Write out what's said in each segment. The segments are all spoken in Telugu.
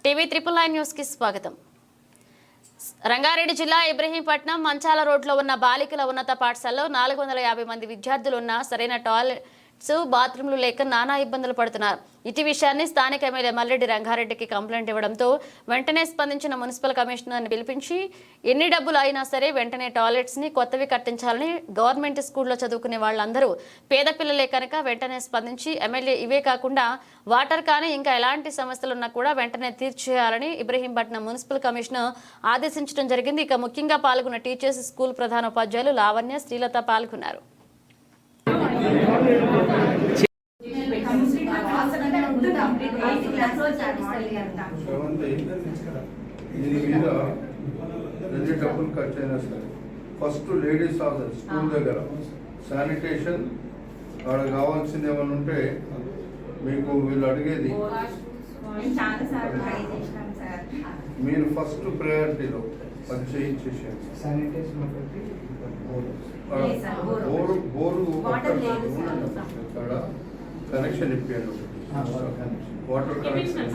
టీవీ 999 న్యూస్ కి స్వాగతం. రంగారెడ్డి జిల్లా ఇబ్రహీంపట్నం మంచాల రోడ్లో ఉన్న బాలికల ఉన్నత పాఠశాలలో 450 మంది విద్యార్థులు ఉన్నా సరైన టాయిలెట్స్ బాత్రూంలు లేక నానా ఇబ్బందులు పడుతున్నారు. ఇటీ విషయాన్ని స్థానిక ఎమ్మెల్యే మల్రెడ్డి రంగారెడ్డికి కంప్లైంట్ ఇవ్వడంతో వెంటనే స్పందించిన మున్సిపల్ కమిషనర్ని పిలిపించి ఎన్ని డబ్బులు అయినా సరే వెంటనే టాయిలెట్స్ ని కొత్తవి కట్టించాలని, గవర్నమెంట్ స్కూల్లో చదువుకునే వాళ్ళందరూ పేద పిల్లలే కనుక వెంటనే స్పందించి ఎమ్మెల్యే ఇవే కాకుండా వాటర్ కానీ ఇంకా ఎలాంటి సమస్యలున్నా కూడా వెంటనే తీర్చేయాలని ఇబ్రహీంపట్నం మున్సిపల్ కమిషనర్ ఆదేశించడం జరిగింది. ఇక ముఖ్యంగా పాల్గొన్న టీచర్స్, స్కూల్ ప్రధానోపాధ్యాయులు లావణ్య, శ్రీలత పాల్గొన్నారు. డబ్బులు ఖర్చు అయినా సరే ఫస్ట్ లేడీస్ హాస్టల్ స్కూల్ దగ్గర శానిటేషన్ అక్కడ కావాల్సింది ఏమైనా ఉంటే మీకు వీళ్ళు అడిగేది మీరు ఫస్ట్ ప్రయారిటీలో అది చేయించేసేయండి. బోరు అక్కడ కనెక్షన్ ఇప్పించండి. వాటర్ కనెక్షన్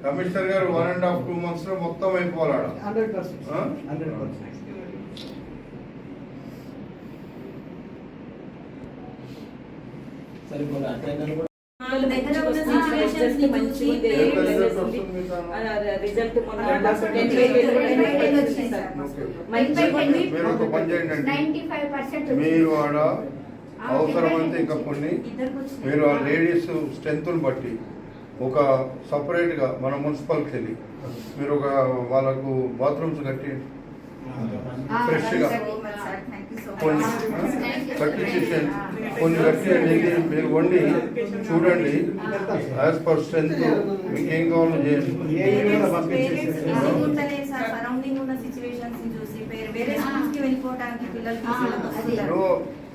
కమిషనర్ గారు 1.5-2 months లో మొత్తం అయిపోవాలా? 100%. మీరు ఆడ అవసరమైతే ఇంకా కొన్ని మీరు ఆ లేడీస్ స్ట్రెంత్ని బట్టి ఒక సపరేట్గా మన మున్సిపల్కి వెళ్ళి మీరు ఒక వాళ్ళకు బాత్రూమ్స్ కట్టి ఫ్రెష్గా కొన్ని కట్టించేసేయండి. కొన్ని కట్టి మీరు వండి చూడండి. యాజ్ పర్ స్ట్రెంత్ మీకు ఏం కావాలో చేయండి.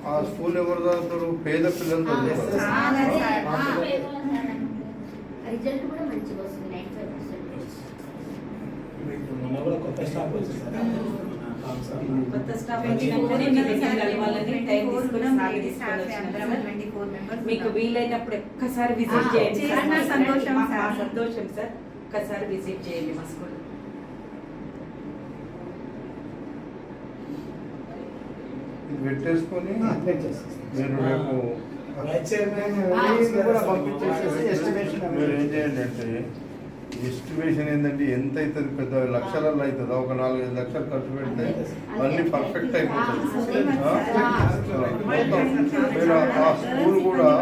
ఆ స్కూల్ ఎవరు చదువుతారు? పేద పిల్లలు చదువుతారు. రిజల్ట్ కూడా మంచిగా వస్తుంది. 95% కొత్త స్టాఫ్ వచ్చినప్పుడే మీ దగ్గర కలవాలని టైం మీకు వీలైనప్పుడు ఒక్కసారి విజిట్ చేయండి. సంతోషం సార్, ఒక్కసారి విజిట్ చేయండి మా స్కూల్. పెట్టేసుకొని మీరు రేపు మీరు ఏం చేయండి అంటే ఎస్టిమేషన్ ఏంటంటే ఎంత అవుతుంది? పెద్ద లక్షలలో అవుతుందా? ఒక 4-5 లక్షలు ఖర్చు పెడితే అన్ని పర్ఫెక్ట్ అయిపోతుంది. మీరు ఆ స్కూల్ కూడా